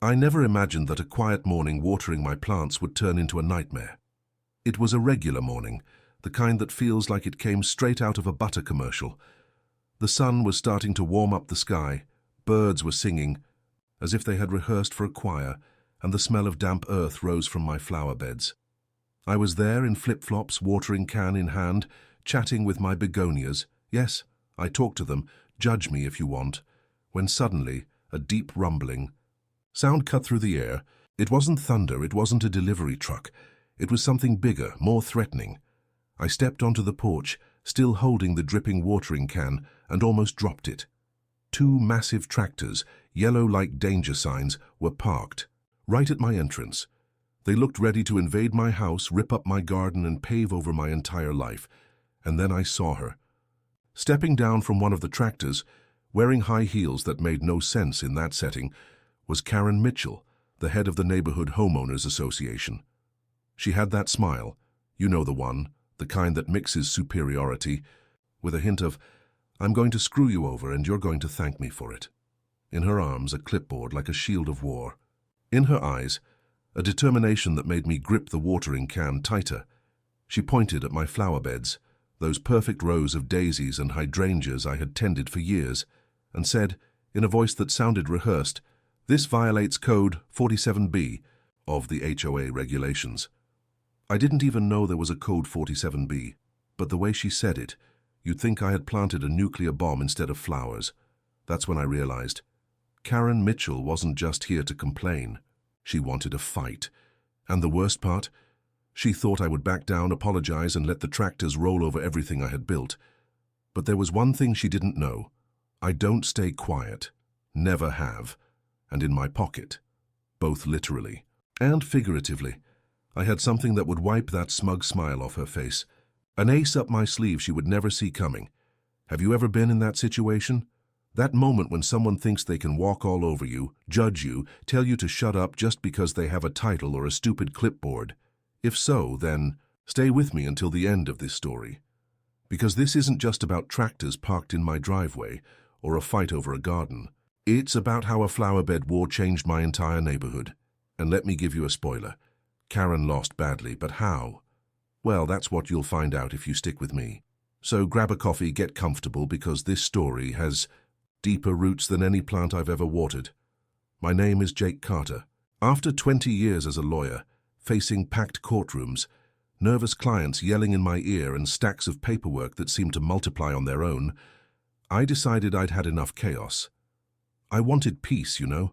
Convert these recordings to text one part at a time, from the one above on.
I never imagined that a quiet morning watering my plants would turn into a nightmare. It was a regular morning, the kind that feels like it came straight out of a butter commercial. The sun was starting to warm up the sky, birds were singing, as if they had rehearsed for a choir, and the smell of damp earth rose from my flower beds. I was there in flip-flops, watering can in hand, chatting with my begonias. Yes, I talked to them, judge me if you want, when suddenly, a deep rumbling. Sound cut through the air. It wasn't thunder, it wasn't a delivery truck. It was something bigger, more threatening. I stepped onto the porch, still holding the dripping watering can, and almost dropped it. Two massive tractors, yellow like danger signs, were parked, right at my entrance. They looked ready to invade my house, rip up my garden, and pave over my entire life. And then I saw her. Stepping down from one of the tractors, wearing high heels that made no sense in that setting, was Karen Mitchell, the head of the Neighborhood Homeowners Association. She had that smile, you know the one, the kind that mixes superiority, with a hint of, I'm going to screw you over and you're going to thank me for it. In her arms, a clipboard like a shield of war. In her eyes, a determination that made me grip the watering can tighter. She pointed at my flower beds, those perfect rows of daisies and hydrangeas I had tended for years, and said, in a voice that sounded rehearsed, "This violates Code 47B of the HOA regulations." I didn't even know there was a Code 47B, but the way she said it, you'd think I had planted a nuclear bomb instead of flowers. That's when I realized. Karen Mitchell wasn't just here to complain. She wanted a fight. And the worst part? She thought I would back down, apologize, and let the tractors roll over everything I had built. But there was one thing she didn't know. I don't stay quiet. Never have. And in my pocket. Both literally and figuratively. I had something that would wipe that smug smile off her face. An ace up my sleeve she would never see coming. Have you ever been in that situation? That moment when someone thinks they can walk all over you, judge you, tell you to shut up just because they have a title or a stupid clipboard. If so, then stay with me until the end of this story. Because this isn't just about tractors parked in my driveway or a fight over a garden. It's about how a flowerbed war changed my entire neighborhood. And let me give you a spoiler. Karen lost badly, but how? Well, that's what you'll find out if you stick with me. So grab a coffee, get comfortable, because this story has deeper roots than any plant I've ever watered. My name is Jake Carter. After 20 years as a lawyer, facing packed courtrooms, nervous clients yelling in my ear and stacks of paperwork that seemed to multiply on their own, I decided I'd had enough chaos. I wanted peace, you know,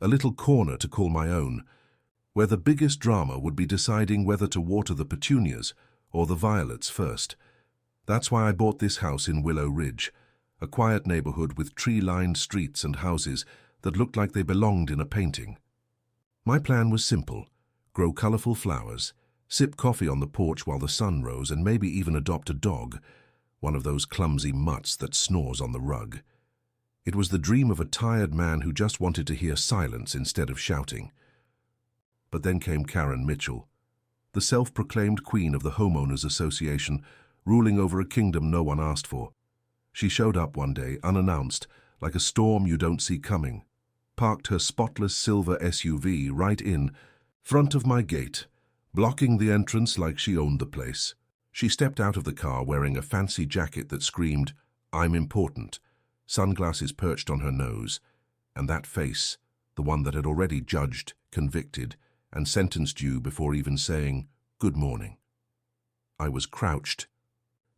a little corner to call my own, where the biggest drama would be deciding whether to water the petunias or the violets first. That's why I bought this house in Willow Ridge, a quiet neighborhood with tree-lined streets and houses that looked like they belonged in a painting. My plan was simple: grow colorful flowers, sip coffee on the porch while the sun rose, and maybe even adopt a dog, one of those clumsy mutts that snores on the rug. It was the dream of a tired man who just wanted to hear silence instead of shouting. But then came Karen Mitchell, the self-proclaimed queen of the Homeowners Association, ruling over a kingdom no one asked for. She showed up one day, unannounced, like a storm you don't see coming, parked her spotless silver SUV right in front of my gate, blocking the entrance like she owned the place. She stepped out of the car wearing a fancy jacket that screamed, "I'm important," sunglasses perched on her nose, and that face, the one that had already judged, convicted, and sentenced you before even saying, "Good morning." I was crouched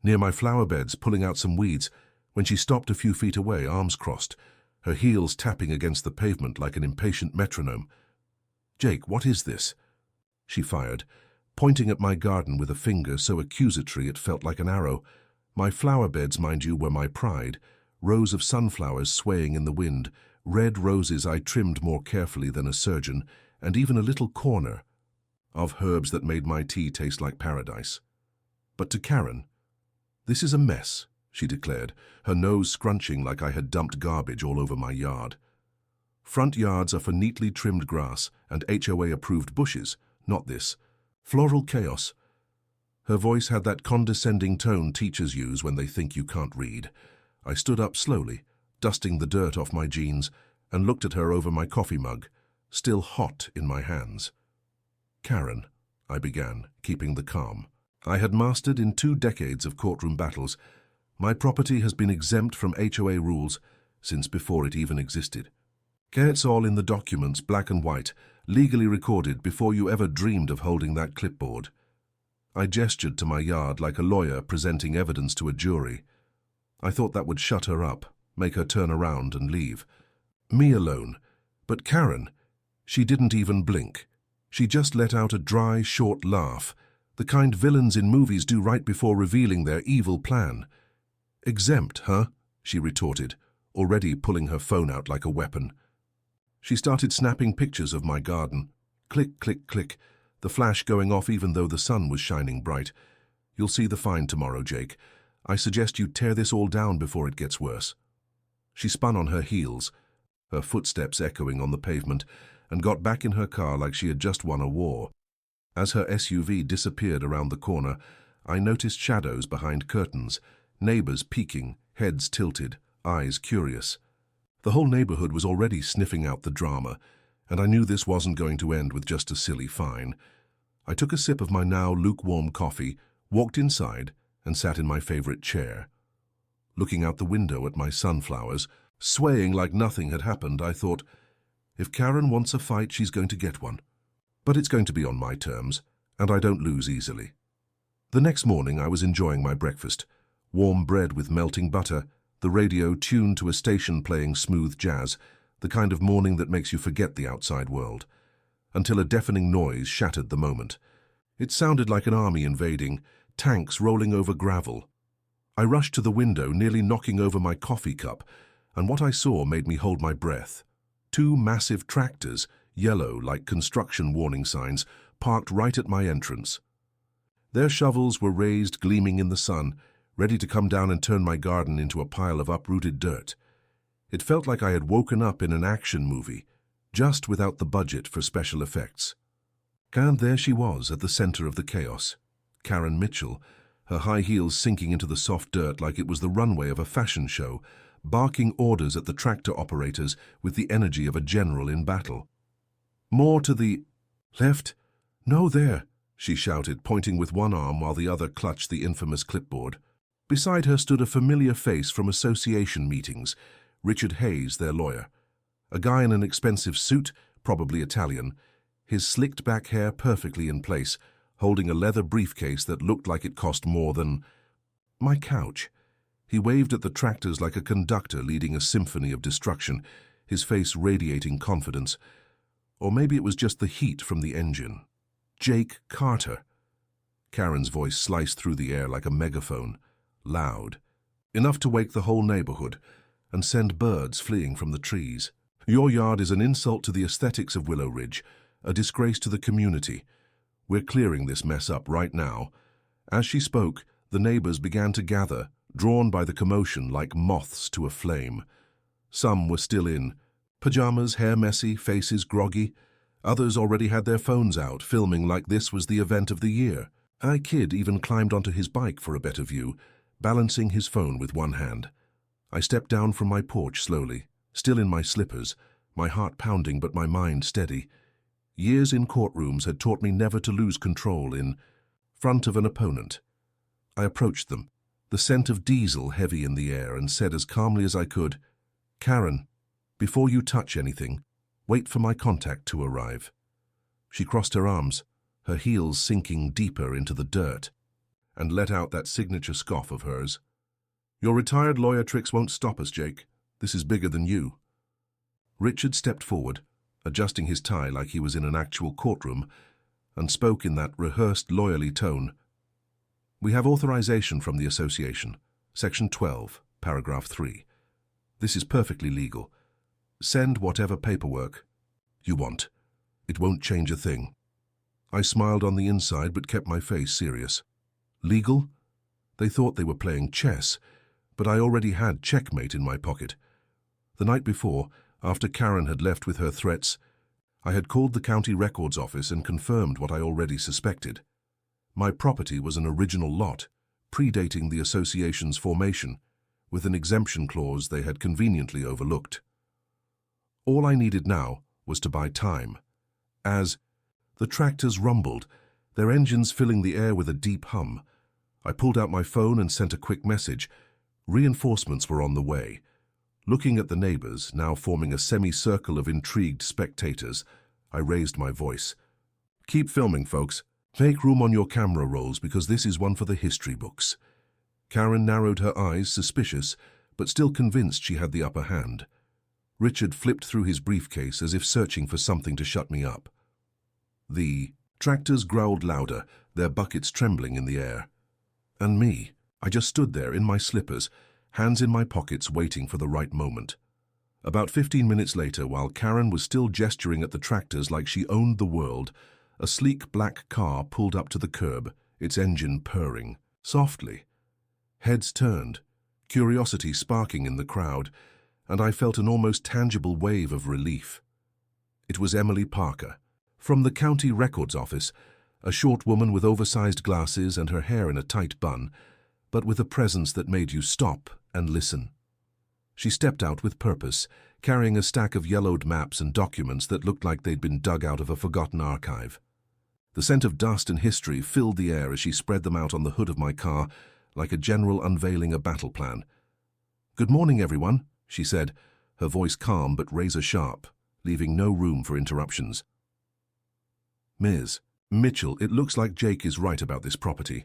near my flower beds, pulling out some weeds, when she stopped a few feet away, arms crossed, her heels tapping against the pavement like an impatient metronome. "Jake, what is this?" she fired, pointing at my garden with a finger so accusatory it felt like an arrow. My flower beds, mind you, were my pride, rows of sunflowers swaying in the wind, red roses I trimmed more carefully than a surgeon, and even a little corner of herbs that made my tea taste like paradise. But to Karen, "This is a mess," she declared, her nose scrunching like I had dumped garbage all over my yard. "Front yards are for neatly trimmed grass and HOA-approved bushes, not this. Floral chaos." Her voice had that condescending tone teachers use when they think you can't read. I stood up slowly, dusting the dirt off my jeans, and looked at her over my coffee mug. still hot in my hands. "Karen," I began, keeping the calm. I had mastered in 2 decades of courtroom battles. My property has been exempt from HOA rules since before it even existed. It's all in the documents, black and white, legally recorded before you ever dreamed of holding that clipboard. I gestured to my yard like a lawyer presenting evidence to a jury. I thought that would shut her up, make her turn around and leave. Me alone. But Karen, she didn't even blink. She just let out a dry, short laugh, the kind villains in movies do right before revealing their evil plan. "Exempt, huh?" she retorted, already pulling her phone out like a weapon. She started snapping pictures of my garden. Click, click, click, the flash going off even though the sun was shining bright. "You'll see the fine tomorrow, Jake. I suggest you tear this all down before it gets worse." She spun on her heels, her footsteps echoing on the pavement, and got back in her car like she had just won a war. As her SUV disappeared around the corner, I noticed shadows behind curtains, neighbors peeking, heads tilted, eyes curious. The whole neighborhood was already sniffing out the drama, and I knew this wasn't going to end with just a silly fine. I took a sip of my now lukewarm coffee, walked inside, and sat in my favorite chair. Looking out the window at my sunflowers, swaying like nothing had happened, I thought, if Karen wants a fight, she's going to get one. But it's going to be on my terms, and I don't lose easily. The next morning I was enjoying my breakfast, warm bread with melting butter, the radio tuned to a station playing smooth jazz, the kind of morning that makes you forget the outside world, until a deafening noise shattered the moment. It sounded like an army invading, tanks rolling over gravel. I rushed to the window, nearly knocking over my coffee cup, and what I saw made me hold my breath. 2 massive tractors, yellow like construction warning signs, parked right at my entrance. Their shovels were raised, gleaming in the sun, ready to come down and turn my garden into a pile of uprooted dirt. It felt like I had woken up in an action movie, just without the budget for special effects. And there she was at the center of the chaos, Karen Mitchell, her high heels sinking into the soft dirt like it was the runway of a fashion show, barking orders at the tractor operators with the energy of a general in battle. "More to the left. No, there," she shouted, pointing with one arm while the other clutched the infamous clipboard. Beside her stood a familiar face from association meetings, Richard Hayes, their lawyer. A guy in an expensive suit, probably Italian, his slicked back hair perfectly in place, holding a leather briefcase that looked like it cost more than my couch. He waved at the tractors like a conductor leading a symphony of destruction, his face radiating confidence. Or maybe it was just the heat from the engine. "Jake Carter." Karen's voice sliced through the air like a megaphone, loud, enough to wake the whole neighborhood and send birds fleeing from the trees. "Your yard is an insult to the aesthetics of Willow Ridge, a disgrace to the community. We're clearing this mess up right now." As she spoke, the neighbors began to gather, drawn by the commotion like moths to a flame. Some were still in pajamas, hair messy, faces groggy. Others already had their phones out, filming like this was the event of the year. A kid even climbed onto his bike for a better view, balancing his phone with one hand. I stepped down from my porch slowly, still in my slippers, my heart pounding but my mind steady. Years in courtrooms had taught me never to lose control in front of an opponent. I approached them, the scent of diesel heavy in the air, and said as calmly as I could, "Karen, before you touch anything, wait for my contact to arrive." She crossed her arms, her heels sinking deeper into the dirt, and let out that signature scoff of hers. "Your retired lawyer tricks won't stop us, Jake. This is bigger than you." Richard stepped forward, adjusting his tie like he was in an actual courtroom, and spoke in that rehearsed lawyerly tone. "We have authorization from the association, Section 12, Paragraph 3. This is perfectly legal. Send whatever paperwork you want. It won't change a thing." I smiled on the inside but kept my face serious. Legal? They thought they were playing chess, but I already had checkmate in my pocket. The night before, after Karen had left with her threats, I had called the county records office and confirmed what I already suspected. My property was an original lot, predating the association's formation, with an exemption clause they had conveniently overlooked. All I needed now was to buy time. As the tractors rumbled, their engines filling the air with a deep hum, I pulled out my phone and sent a quick message. Reinforcements were on the way. Looking at the neighbors, now forming a semicircle of intrigued spectators, I raised my voice. "Keep filming, folks. Make room on your camera rolls because this is one for the history books." Karen narrowed her eyes, suspicious, but still convinced she had the upper hand. Richard flipped through his briefcase as if searching for something to shut me up. The tractors growled louder, their buckets trembling in the air. And me, I just stood there in my slippers, hands in my pockets waiting for the right moment. About 15 minutes later, while Karen was still gesturing at the tractors like she owned the world, a sleek black car pulled up to the curb, its engine purring, softly. Heads turned, curiosity sparking in the crowd, and I felt an almost tangible wave of relief. It was Emily Parker, from the county records office, a short woman with oversized glasses and her hair in a tight bun, but with a presence that made you stop and listen. She stepped out with purpose, carrying a stack of yellowed maps and documents that looked like they'd been dug out of a forgotten archive. The scent of dust and history filled the air as she spread them out on the hood of my car, like a general unveiling a battle plan. "Good morning, everyone," she said, her voice calm but razor-sharp, leaving no room for interruptions. "Ms. Mitchell, it looks like Jake is right about this property."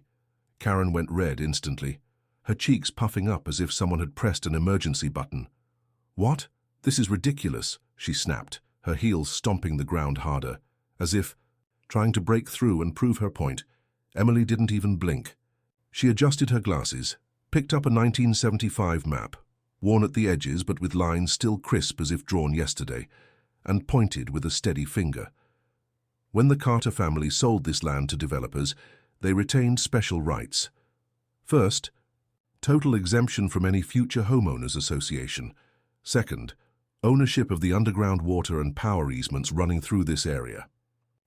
Karen went red instantly, her cheeks puffing up as if someone had pressed an emergency button. "What? This is ridiculous," she snapped, her heels stomping the ground harder, as if, trying to break through and prove her point. Emily didn't even blink. She adjusted her glasses, picked up a 1975 map, worn at the edges but with lines still crisp as if drawn yesterday, and pointed with a steady finger. When the Carter family sold this land to developers, they retained special rights. First, total exemption from any future homeowners association. Second, ownership of the underground water and power easements running through this area.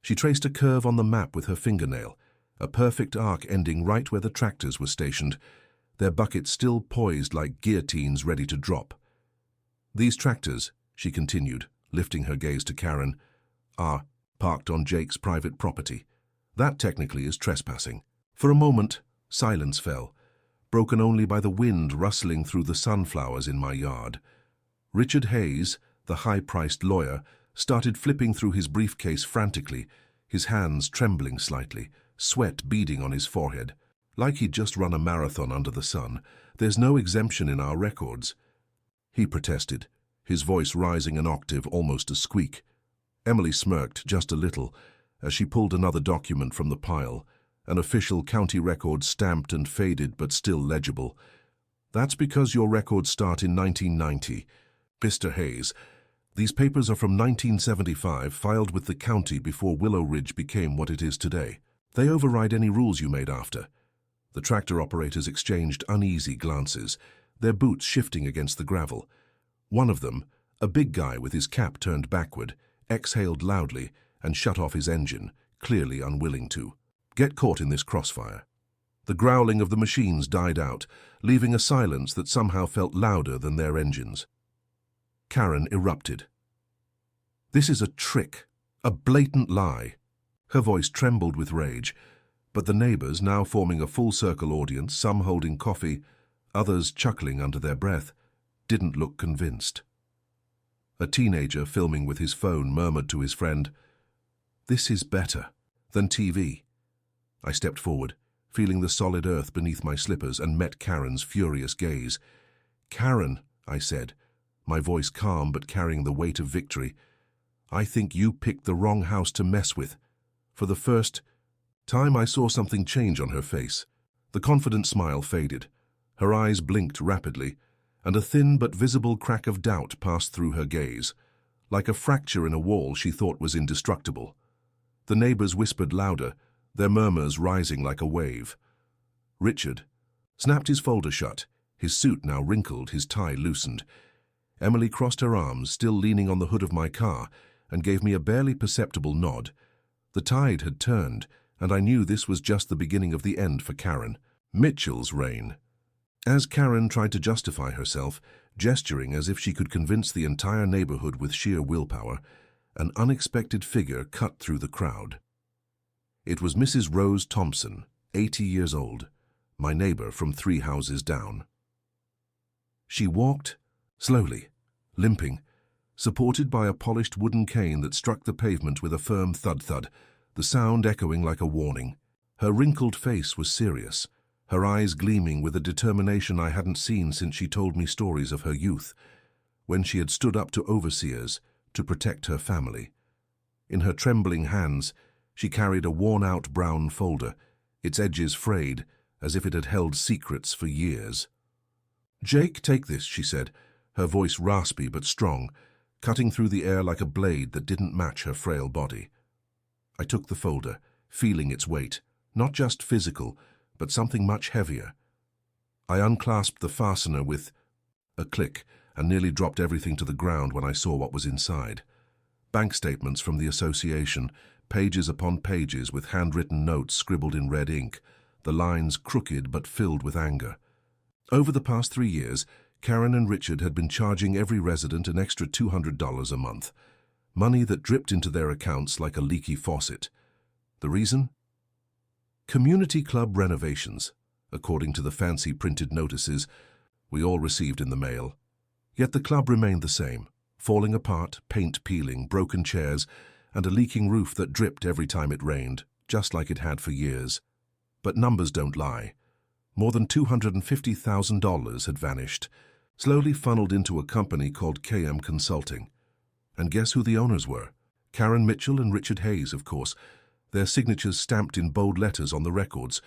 She traced a curve on the map with her fingernail, a perfect arc ending right where the tractors were stationed, their buckets still poised like guillotines ready to drop. "These tractors," she continued, lifting her gaze to Karen, "are parked on Jake's private property. That technically is trespassing." For a moment, silence fell, broken only by the wind rustling through the sunflowers in my yard. Richard Hayes, the high-priced lawyer, started flipping through his briefcase frantically, his hands trembling slightly, sweat beading on his forehead. Like he'd just run a marathon under the sun. "There's no exemption in our records," he protested, his voice rising an octave, almost a squeak. Emily smirked just a little as she pulled another document from the pile, an official county record stamped and faded but still legible. "That's because your records start in 1990. Mr. Hayes, these papers are from 1975, filed with the county before Willow Ridge became what it is today. They override any rules you made after." The tractor operators exchanged uneasy glances, their boots shifting against the gravel. One of them, a big guy with his cap turned backward, exhaled loudly and shut off his engine, clearly unwilling to get caught in this crossfire. The growling of the machines died out, leaving a silence that somehow felt louder than their engines. Karen erupted. "This is a trick, a blatant lie." Her voice trembled with rage, but the neighbors, now forming a full-circle audience, some holding coffee, others chuckling under their breath, didn't look convinced. A teenager filming with his phone murmured to his friend, "This is better than TV." I stepped forward, feeling the solid earth beneath my slippers, and met Karen's furious gaze. "Karen," I said, my voice calm but carrying the weight of victory, "I think you picked the wrong house to mess with." For the first time I saw something change on her face. The confident smile faded. Her eyes blinked rapidly, and a thin but visible crack of doubt passed through her gaze. Like a fracture in a wall she thought was indestructible. The neighbors whispered louder, their murmurs rising like a wave. Richard snapped his folder shut, his suit now wrinkled, his tie loosened. Emily crossed her arms, still leaning on the hood of my car, and gave me a barely perceptible nod. The tide had turned, and I knew this was just the beginning of the end for Karen. Mitchell's reign. As Karen tried to justify herself, gesturing as if she could convince the entire neighborhood with sheer willpower, an unexpected figure cut through the crowd. It was Mrs. Rose Thompson, 80 years old, my neighbor from 3 houses down. She walked slowly, limping, supported by a polished wooden cane that struck the pavement with a firm thud-thud, the sound echoing like a warning. Her wrinkled face was serious, her eyes gleaming with a determination I hadn't seen since she told me stories of her youth, when she had stood up to overseers to protect her family. In her trembling hands, she carried a worn-out brown folder, its edges frayed, as if it had held secrets for years. "Jake, take this," she said, her voice raspy but strong, cutting through the air like a blade that didn't match her frail body. I took the folder, feeling its weight, not just physical, but something much heavier. I unclasped the fastener with a click and nearly dropped everything to the ground when I saw what was inside. Bank statements from the association, pages upon pages with handwritten notes scribbled in red ink, the lines crooked but filled with anger. Over the past 3 years, Karen and Richard had been charging every resident an extra $200 a month, money that dripped into their accounts like a leaky faucet. The reason? Community club renovations, according to the fancy printed notices we all received in the mail. Yet the club remained the same, falling apart, paint peeling, broken chairs, and a leaking roof that dripped every time it rained, just like it had for years. But numbers don't lie. More than $250,000 had vanished, slowly funneled into a company called KM Consulting. And guess who the owners were? Karen Mitchell and Richard Hayes, of course, their signatures stamped in bold letters on the records.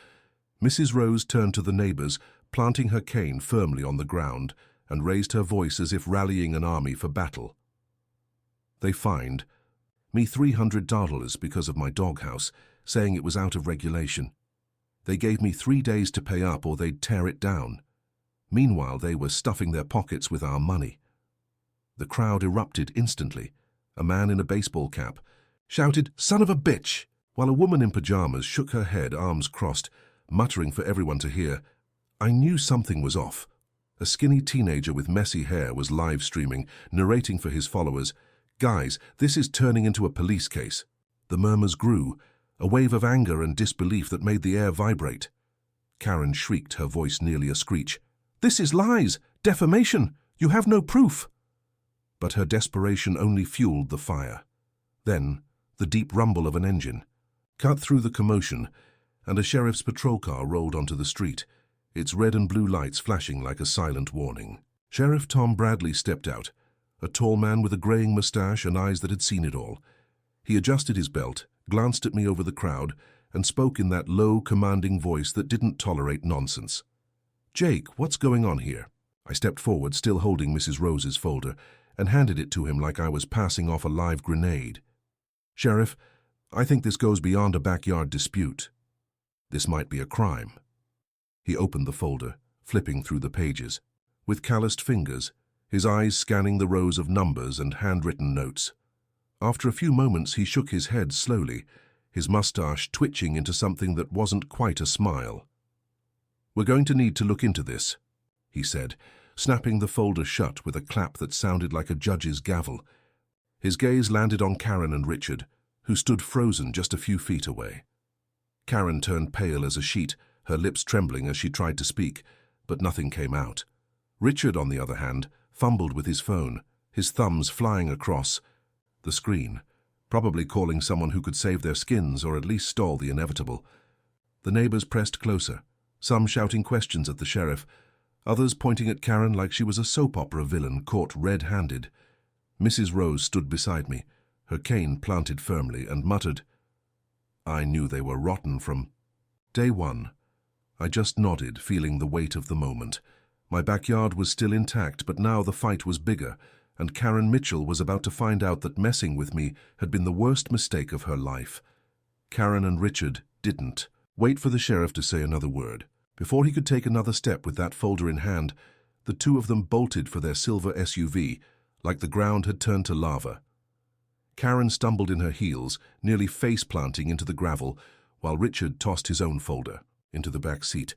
Mrs. Rose turned to the neighbors, planting her cane firmly on the ground, and raised her voice as if rallying an army for battle. They fined me $300 because of my doghouse, saying it was out of regulation. They gave me 3 days to pay up or they'd tear it down. Meanwhile, they were stuffing their pockets with our money. The crowd erupted instantly. A man in a baseball cap shouted, "Son of a bitch!" while a woman in pajamas shook her head, arms crossed, muttering for everyone to hear. I knew something was off. A skinny teenager with messy hair was live streaming, narrating for his followers, "Guys, this is turning into a police case." The murmurs grew, a wave of anger and disbelief that made the air vibrate. Karen shrieked, her voice nearly a screech. "This is lies! Defamation! You have no proof!" But her desperation only fueled the fire. Then, the deep rumble of an engine cut through the commotion, and a sheriff's patrol car rolled onto the street, its red and blue lights flashing like a silent warning. Sheriff Tom Bradley stepped out, a tall man with a graying mustache and eyes that had seen it all. He adjusted his belt, glanced at me over the crowd, and spoke in that low, commanding voice that didn't tolerate nonsense. "Jake, what's going on here?" I stepped forward, still holding Mrs. Rose's folder, and handed it to him like I was passing off a live grenade. "Sheriff, I think this goes beyond a backyard dispute. This might be a crime." He opened the folder, flipping through the pages. With calloused fingers, his eyes scanning the rows of numbers and handwritten notes. After a few moments, he shook his head slowly, his mustache twitching into something that wasn't quite a smile. "We're going to need to look into this," he said, snapping the folder shut with a clap that sounded like a judge's gavel. His gaze landed on Karen and Richard, who stood frozen just a few feet away. Karen turned pale as a sheet, her lips trembling as she tried to speak, but nothing came out. Richard, on the other hand, fumbled with his phone, his thumbs flying across the screen, probably calling someone who could save their skins or at least stall the inevitable. The neighbors pressed closer, some shouting questions at the sheriff, others pointing at Karen like she was a soap opera villain caught red-handed. Mrs. Rose stood beside me, her cane planted firmly, and muttered, "I knew they were rotten from day one." I just nodded, feeling the weight of the moment. My backyard was still intact, but now the fight was bigger, and Karen Mitchell was about to find out that messing with me had been the worst mistake of her life. Karen and Richard didn't wait for the sheriff to say another word. Before he could take another step with that folder in hand, the two of them bolted for their silver SUV, like the ground had turned to lava. Karen stumbled in her heels, nearly face-planting into the gravel, while Richard tossed his own folder into the back seat,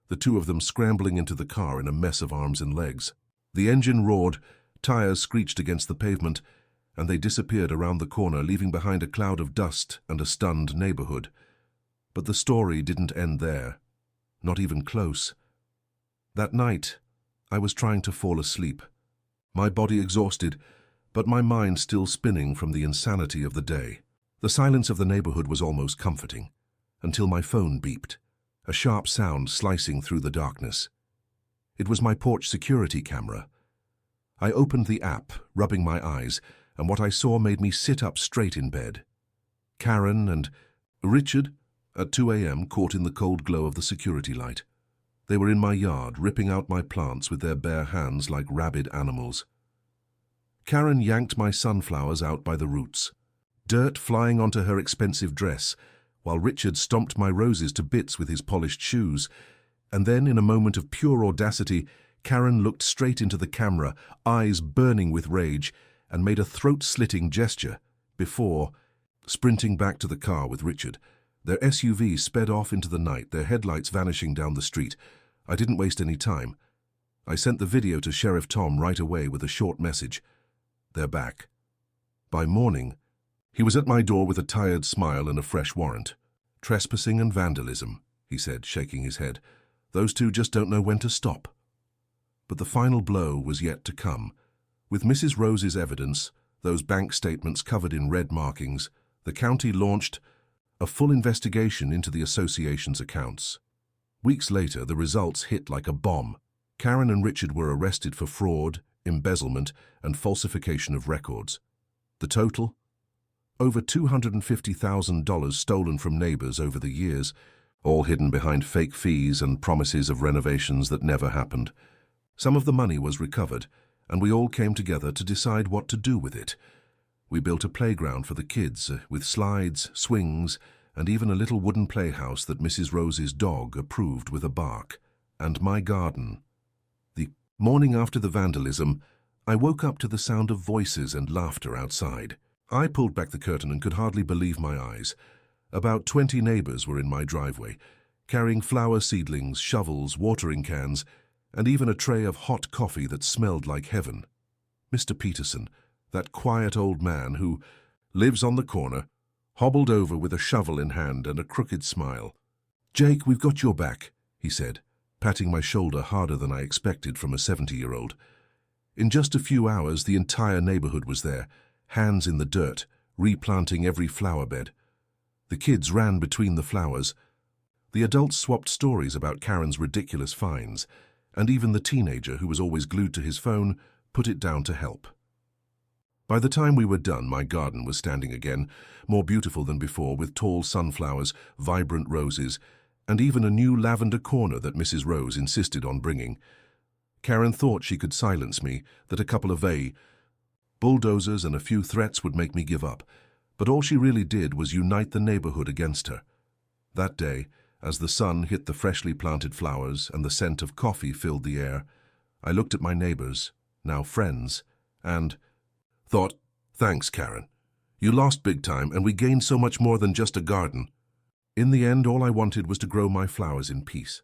the two of them scrambling into the car in a mess of arms and legs. The engine roared, tires screeched against the pavement, and they disappeared around the corner, leaving behind a cloud of dust and a stunned neighborhood. But the story didn't end there. Not even close. That night, I was trying to fall asleep. My body exhausted, but my mind still spinning from the insanity of the day. The silence of the neighborhood was almost comforting, until my phone beeped, a sharp sound slicing through the darkness. It was my porch security camera. I opened the app, rubbing my eyes, and what I saw made me sit up straight in bed. Karen and Richard, at 2 a.m., caught in the cold glow of the security light. They were in my yard, ripping out my plants with their bare hands like rabid animals. Karen yanked my sunflowers out by the roots, dirt flying onto her expensive dress, while Richard stomped my roses to bits with his polished shoes. And then, in a moment of pure audacity, Karen looked straight into the camera, eyes burning with rage, and made a throat-slitting gesture before, sprinting back to the car with Richard. Their SUV sped off into the night, their headlights vanishing down the street. I didn't waste any time. I sent the video to Sheriff Tom right away with a short message. They're back. By morning, he was at my door with a tired smile and a fresh warrant. Trespassing and vandalism, he said, shaking his head. Those two just don't know when to stop. But the final blow was yet to come. With Mrs. Rose's evidence, those bank statements covered in red markings, the county launched a full investigation into the association's accounts. Weeks later, the results hit like a bomb. Karen and Richard were arrested for fraud, embezzlement, and falsification of records. The total? Over $250,000 stolen from neighbors over the years, all hidden behind fake fees and promises of renovations that never happened. Some of the money was recovered, and we all came together to decide what to do with it. We built a playground for the kids, with slides, swings, and even a little wooden playhouse that Mrs. Rose's dog approved with a bark. And my garden. The morning after the vandalism, I woke up to the sound of voices and laughter outside. I pulled back the curtain and could hardly believe my eyes. About 20 neighbors were in my driveway, carrying flower seedlings, shovels, watering cans, and even a tray of hot coffee that smelled like heaven. Mr. Peterson, that quiet old man who lives on the corner, hobbled over with a shovel in hand and a crooked smile. "Jake, we've got your back," he said, patting my shoulder harder than I expected from a 70-year-old. In just a few hours, the entire neighborhood was there, hands in the dirt, replanting every flower bed. The kids ran between the flowers. The adults swapped stories about Karen's ridiculous finds, and even the teenager, who was always glued to his phone, put it down to help. By the time we were done, my garden was standing again, more beautiful than before, with tall sunflowers, vibrant roses, and even a new lavender corner that Mrs. Rose insisted on bringing. Karen thought she could silence me, that a couple of bulldozers and a few threats would make me give up, but all she really did was unite the neighborhood against her. That day, as the sun hit the freshly planted flowers and the scent of coffee filled the air, I looked at my neighbors, now friends, and thought, "Thanks, Karen. You lost big time, and we gained so much more than just a garden." In the end, all I wanted was to grow my flowers in peace,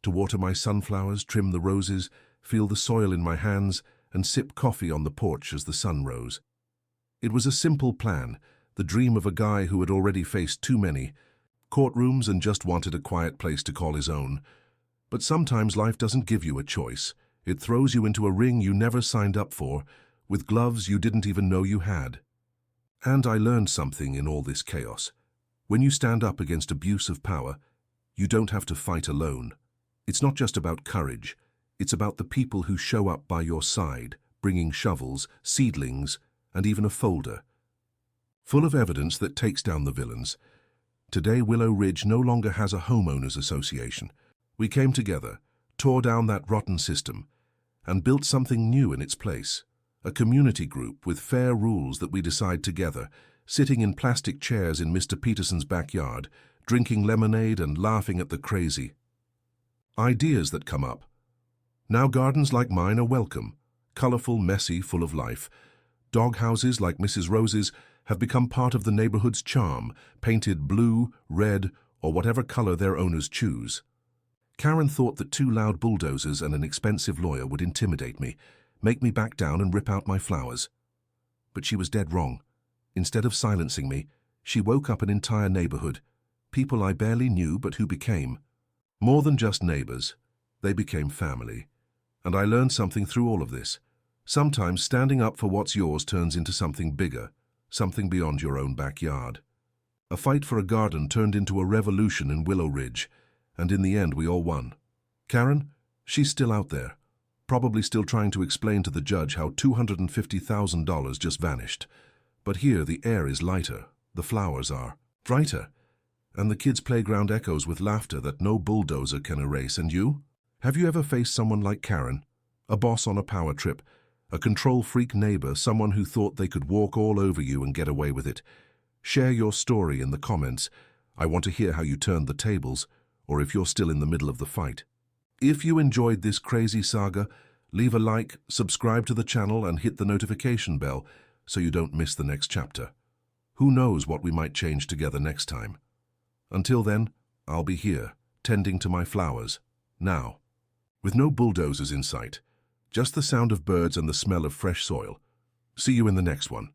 to water my sunflowers, trim the roses, feel the soil in my hands, and sip coffee on the porch as the sun rose. It was a simple plan, the dream of a guy who had already faced too many courtrooms and just wanted a quiet place to call his own. But sometimes life doesn't give you a choice. It throws you into a ring you never signed up for, with gloves you didn't even know you had. And I learned something in all this chaos. When you stand up against abuse of power, you don't have to fight alone. It's not just about courage. It's about the people who show up by your side, bringing shovels, seedlings, and even a folder, full of evidence that takes down the villains. Today, Willow Ridge no longer has a homeowners association. We came together, tore down that rotten system, and built something new in its place. A community group with fair rules that we decide together, sitting in plastic chairs in Mr. Peterson's backyard, drinking lemonade and laughing at the crazy ideas that come up. Now gardens like mine are welcome, colorful, messy, full of life. Dog houses like Mrs. Rose's have become part of the neighborhood's charm, painted blue, red, or whatever color their owners choose. Karen thought that 2 loud bulldozers and an expensive lawyer would intimidate me, make me back down and rip out my flowers. but she was dead wrong. Instead of silencing me, she woke up an entire neighborhood, people I barely knew but who became more than just neighbors. They became family. And I learned something through all of this. Sometimes standing up for what's yours turns into something bigger, something beyond your own backyard. A fight for a garden turned into a revolution in Willow Ridge, and in the end we all won. Karen, she's still out there, probably still trying to explain to the judge how $250,000 just vanished. But here the air is lighter, the flowers are brighter, and the kids' playground echoes with laughter that no bulldozer can erase. And you? Have you ever faced someone like Karen? A boss on a power trip, a control freak neighbor, someone who thought they could walk all over you and get away with it? Share your story in the comments. I want to hear how you turned the tables, or if you're still in the middle of the fight. If you enjoyed this crazy saga, leave a like, subscribe to the channel, and hit the notification bell so you don't miss the next chapter. Who knows what we might change together next time? Until then, I'll be here, tending to my flowers, now. With no bulldozers in sight, just the sound of birds and the smell of fresh soil. See you in the next one.